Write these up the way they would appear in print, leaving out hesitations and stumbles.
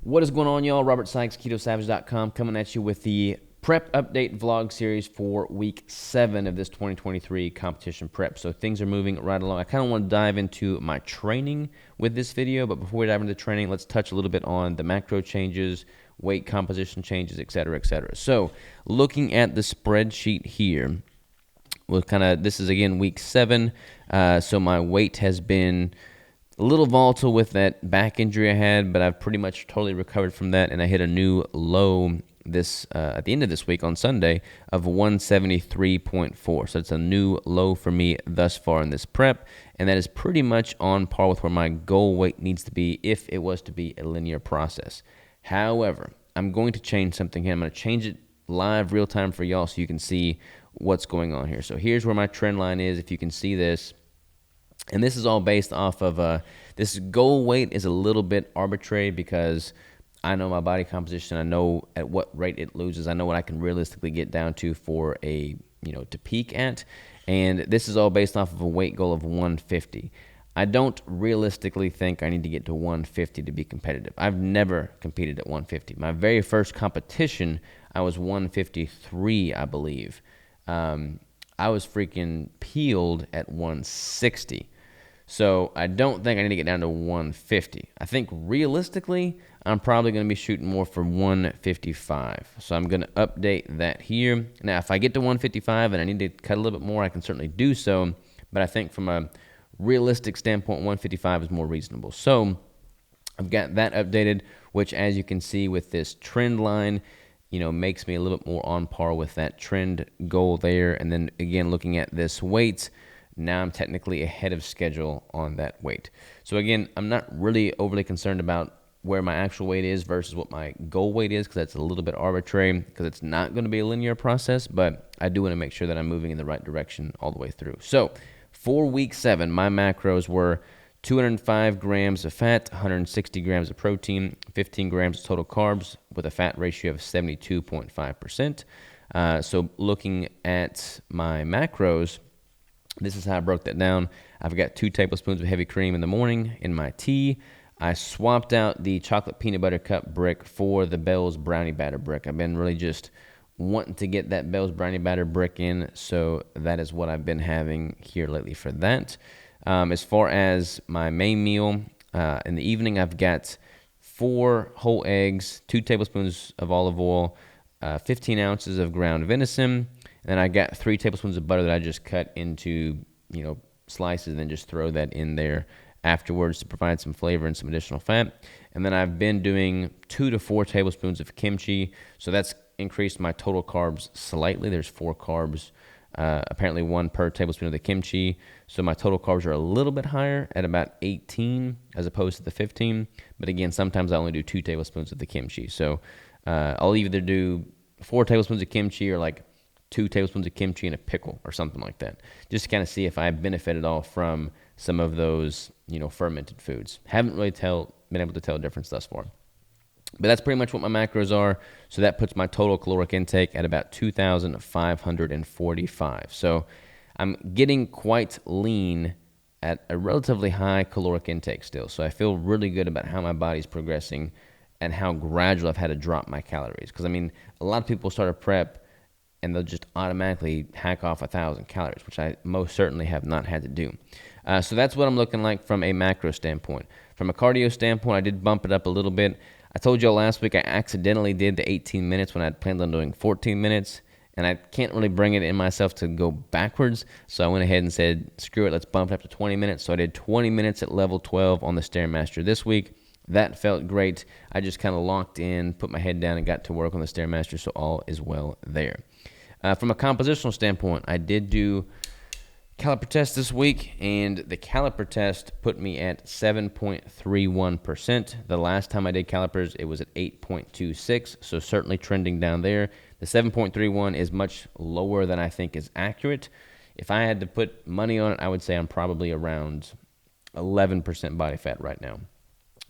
What is going on, y'all? Robert Sykes, KetoSavage.com, coming at you with the prep update vlog series for week 7 of this 2023 competition prep. So things are moving right along. I kind of want to dive into my training with this video, but before we dive into training, let's touch a little bit on the macro changes, weight composition changes, etc., etc. So looking at the spreadsheet here, this is again week 7. So my weight has been a little volatile with that back injury I had, but I've pretty much totally recovered from that, and I hit a new low this at the end of this week on Sunday of 173.4. So it's a new low for me thus far in this prep, and that is pretty much on par with where my goal weight needs to be if it was to be a linear process. However, I'm going to change something here. I'm going to change it live, real time for y'all so you can see what's going on here. So here's where my trend line is, if you can see this. And this is all based off of, this goal weight is a little bit arbitrary because I know my body composition. I know at what rate it loses. I know what I can realistically get down to for to peak at. And this is all based off of a weight goal of 150. I don't realistically think I need to get to 150 to be competitive. I've never competed at 150. My very first competition, I was 153, I believe. I was freaking peeled at 160. So I don't think I need to get down to 150. I think realistically, I'm probably going to be shooting more for 155. So I'm going to update that here. Now, if I get to 155 and I need to cut a little bit more, I can certainly do so. But I think from a realistic standpoint, 155 is more reasonable. So I've got that updated, which as you can see with this trend line, makes me a little bit more on par with that trend goal there. And then again, looking at this weight, now I'm technically ahead of schedule on that weight. So again, I'm not really overly concerned about where my actual weight is versus what my goal weight is, because that's a little bit arbitrary, because it's not going to be a linear process, but I do want to make sure that I'm moving in the right direction all the way through. So for week 7, my macros were 205 grams of fat, 160 grams of protein, 15 grams of total carbs with a fat ratio of 72.5%. So looking at my macros, this is how I broke that down. I've got 2 tablespoons of heavy cream in the morning in my tea. I swapped out the chocolate peanut butter cup brick for the Bell's brownie batter brick. I've been really just wanting to get that Bell's brownie batter brick in, so that is what I've been having here lately for that. As far as my main meal, in the evening, I've got 4 whole eggs, 2 tablespoons of olive oil, 15 ounces of ground venison, and then I got 3 tablespoons of butter that I just cut into, slices and then just throw that in there afterwards to provide some flavor and some additional fat. And then I've been doing 2 to 4 tablespoons of kimchi, so that's increased my total carbs slightly. There's 4 carbs, apparently 1 per tablespoon of the kimchi. So my total carbs are a little bit higher at about 18 as opposed to the 15. But again, sometimes I only do 2 tablespoons of the kimchi. So I'll either do 4 tablespoons of kimchi or like 2 tablespoons of kimchi and a pickle or something like that, just to kind of see if I benefit at all from some of those, fermented foods. Haven't really been able to tell a difference thus far. But that's pretty much what my macros are. So that puts my total caloric intake at about 2,545. So I'm getting quite lean at a relatively high caloric intake still. So I feel really good about how my body's progressing and how gradual I've had to drop my calories. Because, a lot of people start a prep and they'll just automatically hack off 1,000 calories, which I most certainly have not had to do. So that's what I'm looking like from a macro standpoint. From a cardio standpoint, I did bump it up a little bit. I told y'all last week I accidentally did the 18 minutes when I had planned on doing 14 minutes, and I can't really bring it in myself to go backwards, so I went ahead and said, screw it, let's bump it up to 20 minutes. So I did 20 minutes at level 12 on the Stairmaster this week. That felt great. I just kind of locked in, put my head down, and got to work on the Stairmaster, so all is well there. From a compositional standpoint, I did do caliper test this week, and the caliper test put me at 7.31%. The last time I did calipers, it was at 8.26, so certainly trending down there. The 7.31 is much lower than I think is accurate. If I had to put money on it, I would say I'm probably around 11% body fat right now.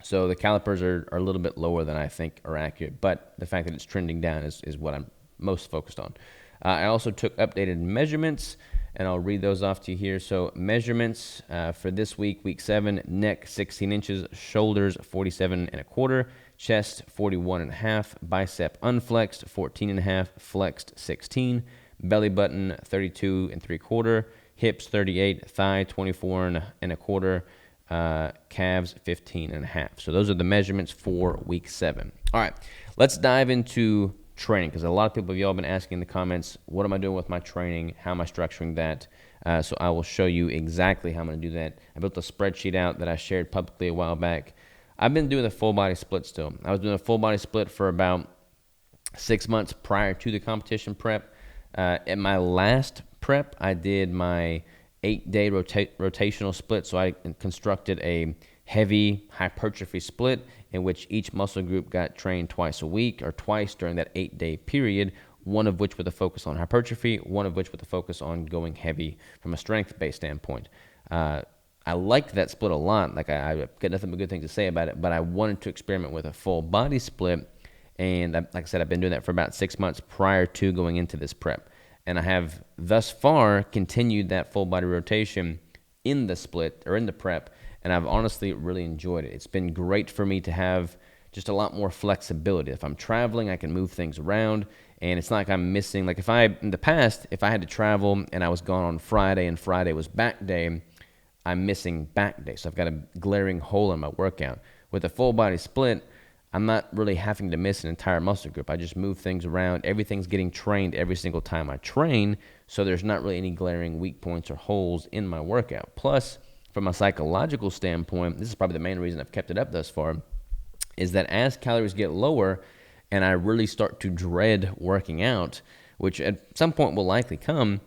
So the calipers are a little bit lower than I think are accurate, but the fact that it's trending down is what I'm most focused on. I also took updated measurements, and I'll read those off to you here. So measurements for this week, week 7, neck 16 inches, shoulders 47 and a quarter, chest 41 and a half, bicep unflexed 14 and a half, flexed 16, belly button 32 and 3/4, hips 38, thigh 24 and a quarter, calves 15 and a half. So those are the measurements for week 7. All right, let's dive into training, because a lot of people of y'all have been asking in the comments, what am I doing with my training? How am I structuring that? So I will show you exactly how I'm going to do that. I built a spreadsheet out that I shared publicly a while back. I've been doing a full body split still. I was doing a full body split for about 6 months prior to the competition prep. At my last prep, I did my 8-day rotational split. So I constructed a heavy hypertrophy split in which each muscle group got trained twice a week or twice during that 8-day period, one of which with a focus on hypertrophy, one of which with a focus on going heavy from a strength-based standpoint. I liked that split a lot. Like I got nothing but good things to say about it, but I wanted to experiment with a full body split. And like I said, I've been doing that for about 6 months prior to going into this prep. And I have thus far continued that full body rotation in the split or in the prep, and I've honestly really enjoyed it. It's been great for me to have just a lot more flexibility. If I'm traveling, I can move things around, and it's not like I'm missing. Like in the past, if I had to travel and I was gone on Friday and Friday was back day, I'm missing back day. So I've got a glaring hole in my workout. With a full body split, I'm not really having to miss an entire muscle group. I just move things around. Everything's getting trained every single time I train, so there's not really any glaring weak points or holes in my workout. Plus, from a psychological standpoint, this is probably the main reason I've kept it up thus far, is that as calories get lower and I really start to dread working out, which at some point will likely come,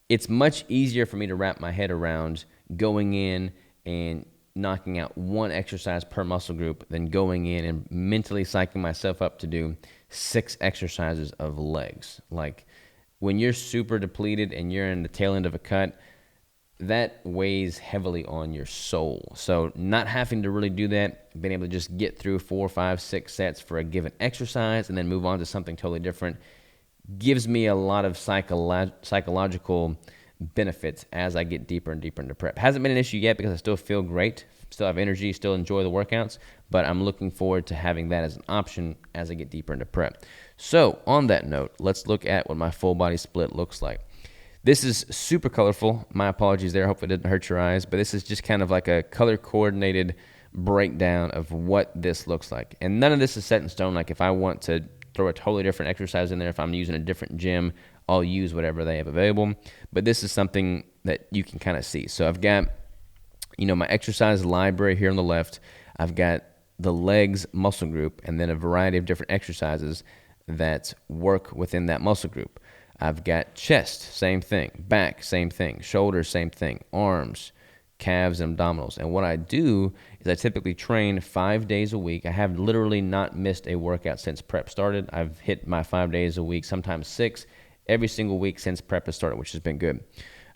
it's much easier for me to wrap my head around going in and knocking out one exercise per muscle group than going in and mentally psyching myself up to do 6 exercises of legs. Like when you're super depleted and you're in the tail end of a cut, that weighs heavily on your soul. So not having to really do that, being able to just get through 4, 5, 6 sets for a given exercise and then move on to something totally different gives me a lot of psychological benefits as I get deeper and deeper into prep. Hasn't been an issue yet because I still feel great, still have energy, still enjoy the workouts, but I'm looking forward to having that as an option as I get deeper into prep. So on that note, let's look at what my full body split looks like. This is super colorful. My apologies there. Hopefully it didn't hurt your eyes, but this is just kind of like a color coordinated breakdown of what this looks like. And none of this is set in stone. Like if I want to throw a totally different exercise in there, if I'm using a different gym, I'll use whatever they have available. But this is something that you can kind of see. So I've got, my exercise library here on the left. I've got the legs muscle group and then a variety of different exercises that work within that muscle group. I've got chest, same thing. Back, same thing. Shoulders, same thing. Arms, calves, and abdominals. And what I do is I typically train 5 days a week. I have literally not missed a workout since prep started. I've hit my 5 days a week, sometimes 6, every single week since prep has started, which has been good.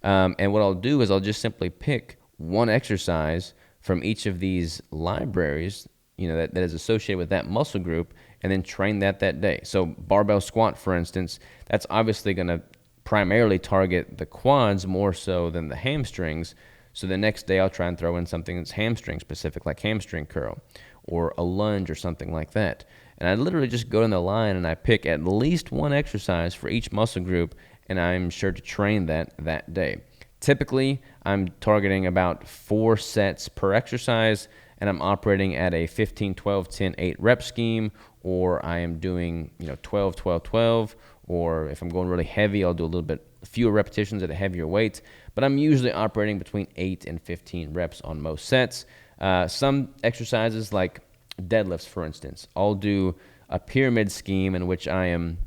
And what I'll do is I'll just simply pick one exercise from each of these libraries, that is associated with that muscle group, and then train that day. So barbell squat, for instance, that's obviously going to primarily target the quads more so than the hamstrings. So the next day I'll try and throw in something that's hamstring specific, like hamstring curl or a lunge or something like that. And I literally just go in the line and I pick at least one exercise for each muscle group, and I'm sure to train that day. Typically, I'm targeting about 4 sets per exercise, and I'm operating at a 15, 12, 10, 8 rep scheme, or I am doing 12, 12, 12, or if I'm going really heavy, I'll do a little bit fewer repetitions at a heavier weight, but I'm usually operating between 8 and 15 reps on most sets. Some exercises like deadlifts, for instance, I'll do a pyramid scheme in which I am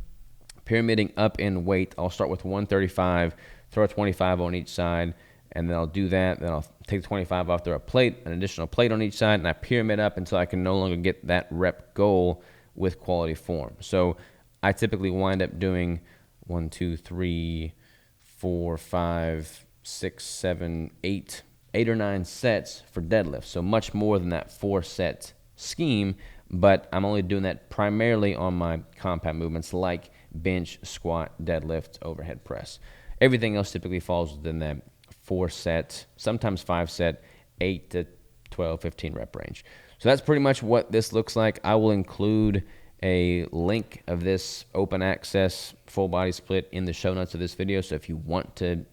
pyramiding up in weight. I'll start with 135, throw a 25 on each side, and then I'll do that. Then I'll take the 25 off, throw an additional plate on each side, and I pyramid up until I can no longer get that rep goal with quality form. So I typically wind up doing 1, 2, 3, 4, 5, 6, 7, 8 or 9 sets for deadlift. So much more than that 4-set scheme, but I'm only doing that primarily on my compound movements like bench, squat, deadlift, overhead press. Everything else typically falls within that 4-set, sometimes 5-set, 8 to 12, 15 rep range. So that's pretty much what this looks like. I will include a link of this open access full body split in the show notes of this video. So if you want to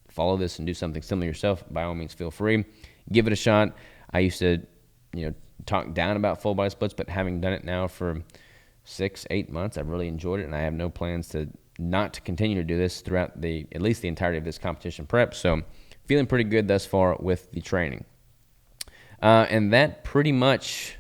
follow this and do something similar yourself, by all means, feel free. Give it a shot. I used to, talk down about full body splits, but having done it now for 6-8 months, I've really enjoyed it, and I have no plans to not to continue to do this throughout at least the entirety of this competition prep. So feeling pretty good thus far with the training. And that pretty much,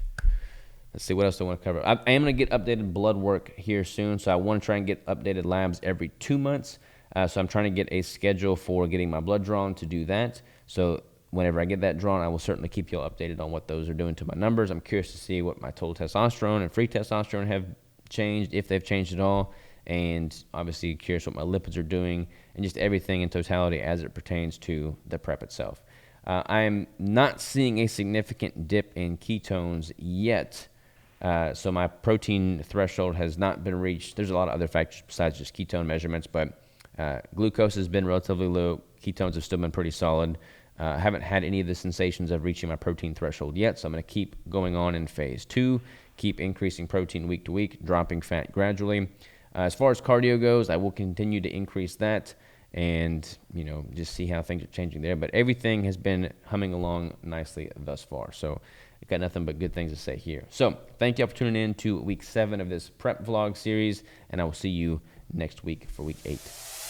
let's see, what else do I want to cover? I am going to get updated blood work here soon, so I want to try and get updated labs every 2 months. So I'm trying to get a schedule for getting my blood drawn to do that. So whenever I get that drawn, I will certainly keep you all updated on what those are doing to my numbers. I'm curious to see what my total testosterone and free testosterone have changed, if they've changed at all, and obviously curious what my lipids are doing, and just everything in totality as it pertains to the prep itself. I am not seeing a significant dip in ketones yet, so my protein threshold has not been reached. There's a lot of other factors besides just ketone measurements, but glucose has been relatively low. Ketones have still been pretty solid. I haven't had any of the sensations of reaching my protein threshold yet, so I'm going to keep going on in phase 2, keep increasing protein week to week, dropping fat gradually. As far as cardio goes, I will continue to increase that and, just see how things are changing there. But everything has been humming along nicely thus far. So I've got nothing but good things to say here. So thank you for tuning in to week 7 of this prep vlog series, and I will see you next week for week 8.